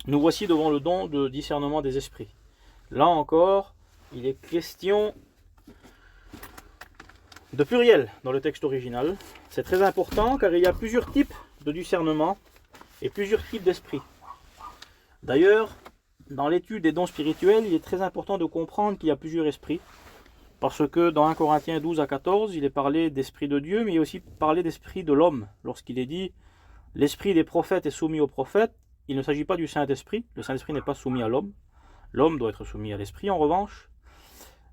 Nous voici devant le don de discernement des esprits. Là encore, il est question de pluriel dans le texte original. C'est très important car il y a plusieurs types de discernement et plusieurs types d'esprits. D'ailleurs, dans l'étude des dons spirituels, il est très important de comprendre qu'il y a plusieurs esprits. Parce que dans 1 Corinthiens 12 à 14, il est parlé d'esprit de Dieu, mais il est aussi parlé d'esprit de l'homme. Lorsqu'il est dit « L'esprit des prophètes est soumis aux prophètes », il ne s'agit pas du Saint-Esprit. Le Saint-Esprit n'est pas soumis à l'homme. L'homme doit être soumis à l'esprit, en revanche.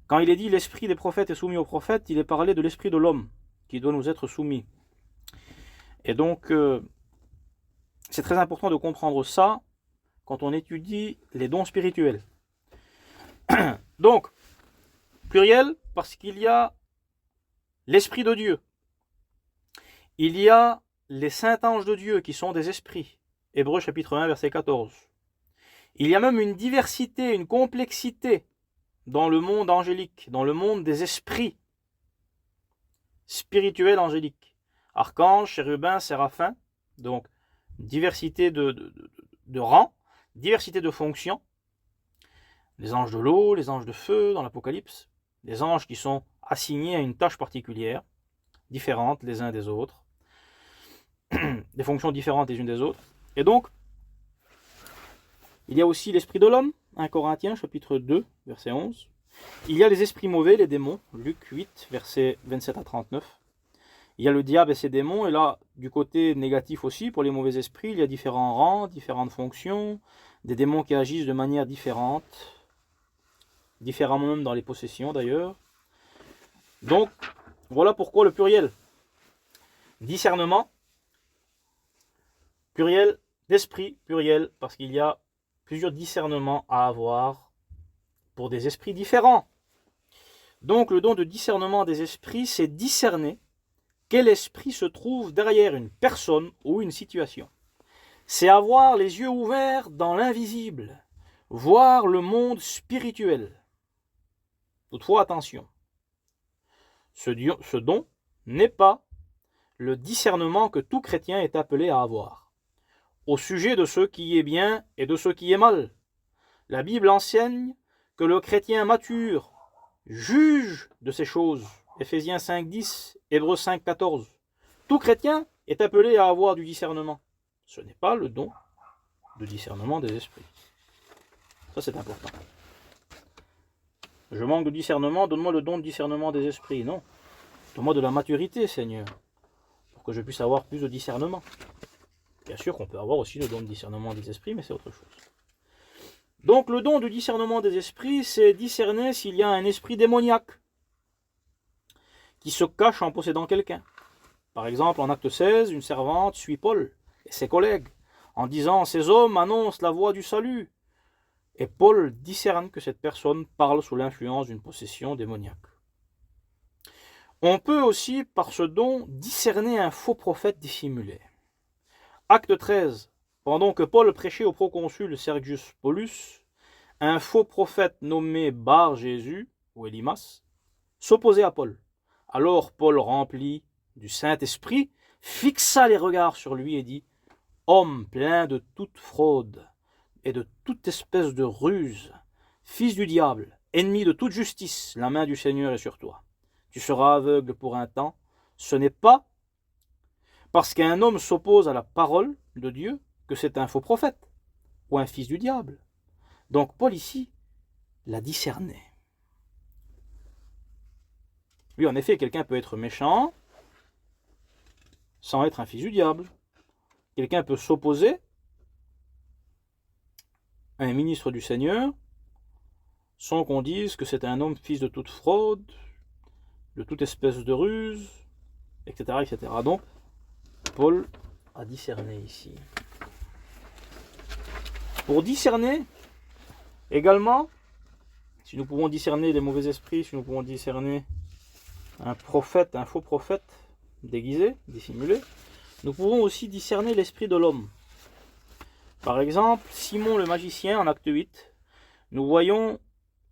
Quand il est dit « L'esprit des prophètes est soumis aux prophètes », il est parlé de l'esprit de l'homme, qui doit nous être soumis. Et donc, c'est très important de comprendre ça quand on étudie les dons spirituels. Donc, pluriel, parce qu'il y a l'Esprit de Dieu. Il y a les saints anges de Dieu qui sont des esprits. Hébreux chapitre 1, verset 14. Il y a même une diversité, une complexité dans le monde angélique, dans le monde des esprits spirituels angéliques. Archanges, chérubins, séraphins, donc diversité de rangs, diversité de fonctions. Les anges de l'eau, les anges de feu dans l'Apocalypse, des anges qui sont assignés à une tâche particulière, différentes les uns des autres, des fonctions différentes les unes des autres. Et donc, il y a aussi l'esprit de l'homme, 1 Corinthiens chapitre 2, verset 11. Il y a les esprits mauvais, les démons, Luc 8, versets 27 à 39. Il y a le diable et ses démons, et là, du côté négatif aussi, pour les mauvais esprits, il y a différents rangs, différentes fonctions, des démons qui agissent de manière différente, différemment même dans les possessions d'ailleurs. Donc, voilà pourquoi le pluriel. Discernement, pluriel, d'esprit, pluriel, parce qu'il y a plusieurs discernements à avoir pour des esprits différents. Donc, le don de discernement des esprits, c'est discerner quel esprit se trouve derrière une personne ou une situation. C'est avoir les yeux ouverts dans l'invisible, voir le monde spirituel. Toutefois, attention, ce don n'est pas le discernement que tout chrétien est appelé à avoir, au sujet de ce qui est bien et de ce qui est mal. La Bible enseigne que le chrétien mature juge de ces choses. Éphésiens 5.10, Hébreux 5.14. Tout chrétien est appelé à avoir du discernement. Ce n'est pas le don de discernement des esprits. Ça, c'est important. Je manque de discernement, donne-moi le don de discernement des esprits. Non. Donne-moi de la maturité, Seigneur, pour que je puisse avoir plus de discernement. Bien sûr qu'on peut avoir aussi le don de discernement des esprits, mais c'est autre chose. Donc le don de discernement des esprits, c'est discerner s'il y a un esprit démoniaque qui se cache en possédant quelqu'un. Par exemple, en acte 16, une servante suit Paul et ses collègues en disant « Ces hommes annoncent la voie du salut ». Et Paul discerne que cette personne parle sous l'influence d'une possession démoniaque. On peut aussi, par ce don, discerner un faux prophète dissimulé. Acte 13. Pendant que Paul prêchait au proconsul Sergius Paulus, un faux prophète nommé Bar Jésus, ou Élimas, s'opposait à Paul. Alors Paul, rempli du Saint-Esprit, fixa les regards sur lui et dit « Homme plein de toute fraude et de toute espèce de ruse, fils du diable, ennemi de toute justice, la main du Seigneur est sur toi. Tu seras aveugle pour un temps. Ce n'est pas parce qu'un homme s'oppose à la parole de Dieu que c'est un faux prophète ou un fils du diable. » Donc Paul ici l'a discerné. Oui, en effet, quelqu'un peut être méchant sans être un fils du diable. Quelqu'un peut s'opposer à un ministre du Seigneur sans qu'on dise que c'est un homme fils de toute fraude, de toute espèce de ruse, etc. etc. Donc, Paul a discerné ici. Pour discerner, également, si nous pouvons discerner les mauvais esprits, si nous pouvons discerner un prophète, un faux prophète déguisé, dissimulé, nous pouvons aussi discerner l'esprit de l'homme. Par exemple, Simon le magicien en acte 8, nous voyons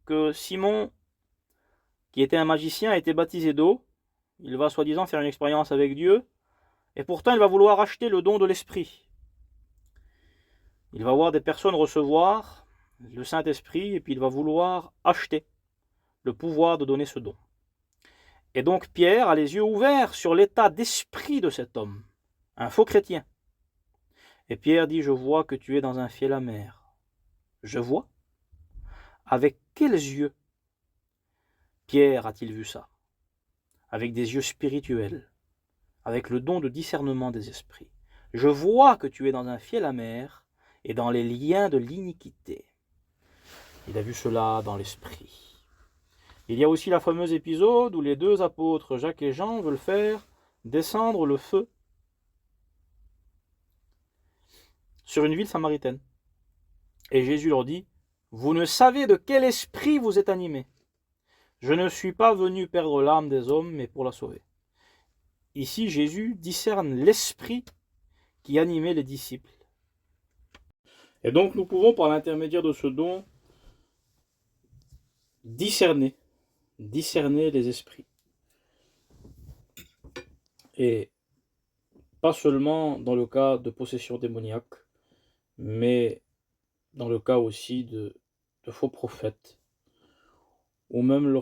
que Simon, qui était un magicien, a été baptisé d'eau. Il va soi-disant faire une expérience avec Dieu, et pourtant il va vouloir acheter le don de l'esprit. il va voir des personnes recevoir le Saint-Esprit et puis il va vouloir acheter le pouvoir de donner ce don. Et donc Pierre a les yeux ouverts sur l'état d'esprit de cet homme, un faux chrétien. Et Pierre dit, je vois que tu es dans un fiel amer. Je vois? Avec quels yeux Pierre a-t-il vu ça? Avec des yeux spirituels, avec le don de discernement des esprits. Je vois que tu es dans un fiel amer et dans les liens de l'iniquité. Il a vu cela dans l'esprit. Il y a aussi la fameuse épisode où les deux apôtres, Jacques et Jean, veulent faire descendre le feu sur une ville samaritaine. Et Jésus leur dit, vous ne savez de quel esprit vous êtes animés. Je ne suis pas venu perdre l'âme des hommes, mais pour la sauver. Ici, Jésus discerne l'esprit qui animait les disciples. Et donc, nous pouvons, par l'intermédiaire de ce don, discerner les esprits. Et pas seulement dans le cas de possession démoniaque, mais dans le cas aussi de faux prophètes, ou même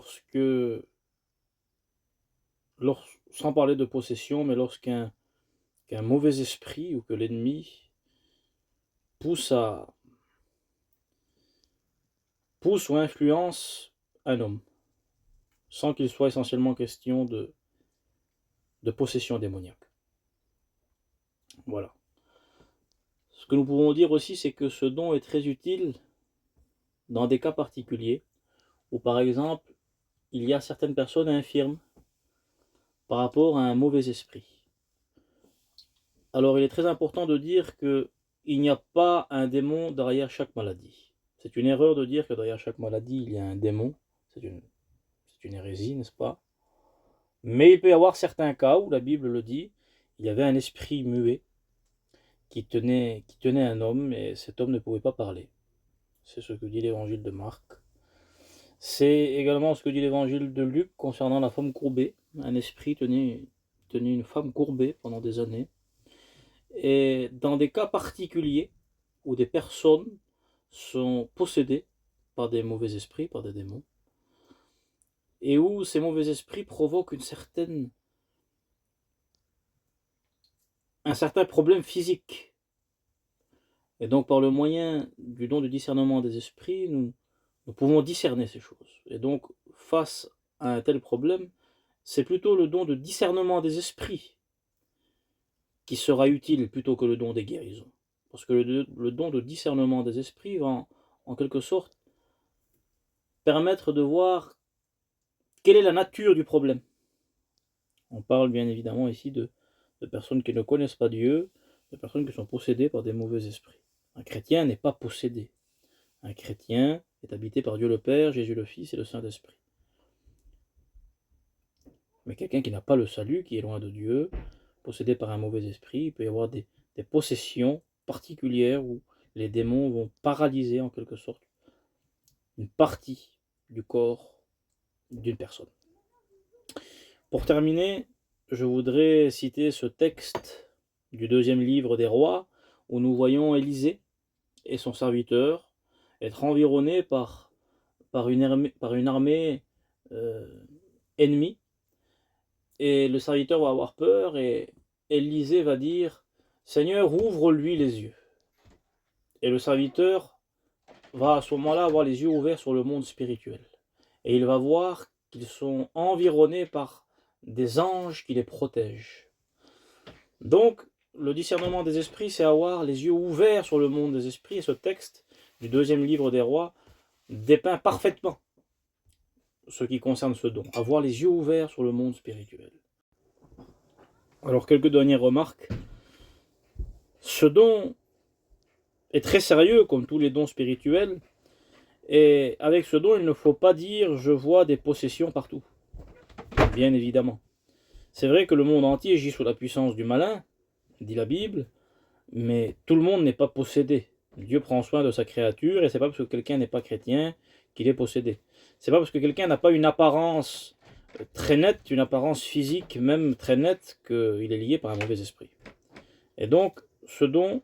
sans parler de possession, mais lorsqu'un mauvais esprit ou que l'ennemi pousse ou influence un homme, sans qu'il soit essentiellement question de possession démoniaque. Voilà. Ce que nous pouvons dire aussi, c'est que ce don est très utile dans des cas particuliers, où par exemple, il y a certaines personnes infirmes par rapport à un mauvais esprit. Alors il est très important de dire qu'il n'y a pas un démon derrière chaque maladie. C'est une erreur de dire que derrière chaque maladie, il y a un démon. C'est une hérésie, n'est-ce pas? Mais il peut y avoir certains cas où la Bible le dit, il y avait un esprit muet qui tenait un homme et cet homme ne pouvait pas parler. C'est ce que dit l'évangile de Marc. C'est également ce que dit l'évangile de Luc concernant la femme courbée. Un esprit tenait une femme courbée pendant des années. Et dans des cas particuliers où des personnes sont possédées par des mauvais esprits, par des démons, et où ces mauvais esprits provoquent un certain problème physique. Et donc par le moyen du don de discernement des esprits, nous pouvons discerner ces choses. Et donc face à un tel problème, c'est plutôt le don de discernement des esprits qui sera utile plutôt que le don des guérisons. Parce que le don de discernement des esprits va en quelque sorte permettre de voir quelle est la nature du problème. On parle bien évidemment ici de personnes qui ne connaissent pas Dieu, de personnes qui sont possédées par des mauvais esprits. Un chrétien n'est pas possédé. Un chrétien est habité par Dieu le Père, Jésus le Fils et le Saint-Esprit. Mais quelqu'un qui n'a pas le salut, qui est loin de Dieu, possédé par un mauvais esprit, il peut y avoir des possessions particulières où les démons vont paralyser en quelque sorte une partie du corps d'une personne. Pour terminer, je voudrais citer ce texte du 2e livre des Rois, où nous voyons Élisée et son serviteur être environnés par une armée ennemie. Et le serviteur va avoir peur et Élisée va dire « Seigneur, ouvre-lui les yeux ». Et le serviteur va à ce moment-là avoir les yeux ouverts sur le monde spirituel. Et il va voir qu'ils sont environnés par des anges qui les protègent. Donc, le discernement des esprits, c'est avoir les yeux ouverts sur le monde des esprits. Et ce texte du 2e livre des Rois dépeint parfaitement ce qui concerne ce don. Avoir les yeux ouverts sur le monde spirituel. Alors, quelques dernières remarques. Ce don est très sérieux, comme tous les dons spirituels. Et avec ce don, il ne faut pas dire « je vois des possessions partout ». Bien évidemment. C'est vrai que le monde entier gît sous la puissance du malin, dit la Bible, mais tout le monde n'est pas possédé. Dieu prend soin de sa créature, et c'est pas parce que quelqu'un n'est pas chrétien qu'il est possédé. C'est pas parce que quelqu'un n'a pas une apparence très nette, une apparence physique même très nette, qu'il est lié par un mauvais esprit. Et donc, ce don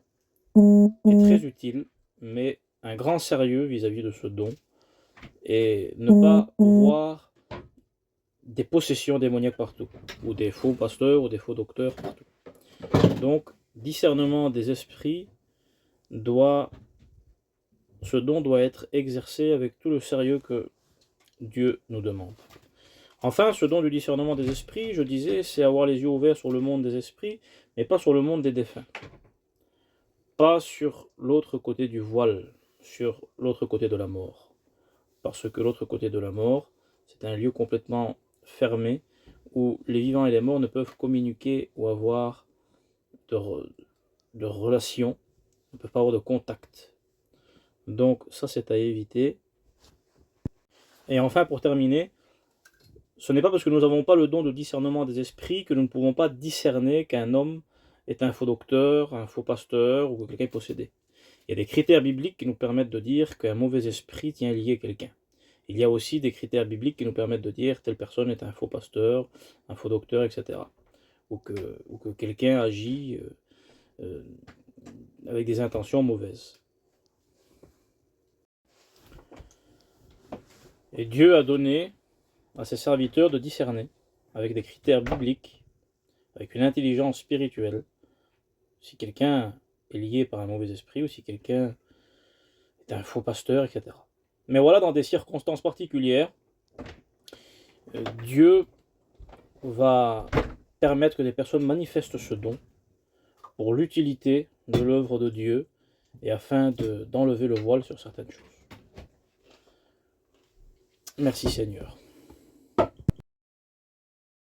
est très utile, mais un grand sérieux vis-à-vis de ce don, et ne pas voir des possessions démoniaques partout, ou des faux pasteurs, ou des faux docteurs partout. Donc, discernement des esprits ce don doit être exercé avec tout le sérieux que Dieu nous demande. Enfin, ce don du discernement des esprits, je disais, c'est avoir les yeux ouverts sur le monde des esprits, mais pas sur le monde des défunts. Pas sur l'autre côté du voile, sur l'autre côté de la mort. Parce que l'autre côté de la mort, c'est un lieu complètement fermé, où les vivants et les morts ne peuvent communiquer ou avoir de relations, ne peuvent pas avoir de contact. Donc ça, c'est à éviter. Et enfin, pour terminer, ce n'est pas parce que nous n'avons pas le don de discernement des esprits que nous ne pouvons pas discerner qu'un homme est un faux docteur, un faux pasteur ou que quelqu'un est possédé. Il y a des critères bibliques qui nous permettent de dire qu'un mauvais esprit tient lié quelqu'un. Il y a aussi des critères bibliques qui nous permettent de dire telle personne est un faux pasteur, un faux docteur, etc. Ou que quelqu'un agit avec des intentions mauvaises. Et Dieu a donné à ses serviteurs de discerner, avec des critères bibliques, avec une intelligence spirituelle, si quelqu'un est lié par un mauvais esprit ou si quelqu'un est un faux pasteur, etc. Mais voilà, dans des circonstances particulières, Dieu va permettre que des personnes manifestent ce don pour l'utilité de l'œuvre de Dieu et afin d'enlever le voile sur certaines choses. Merci Seigneur.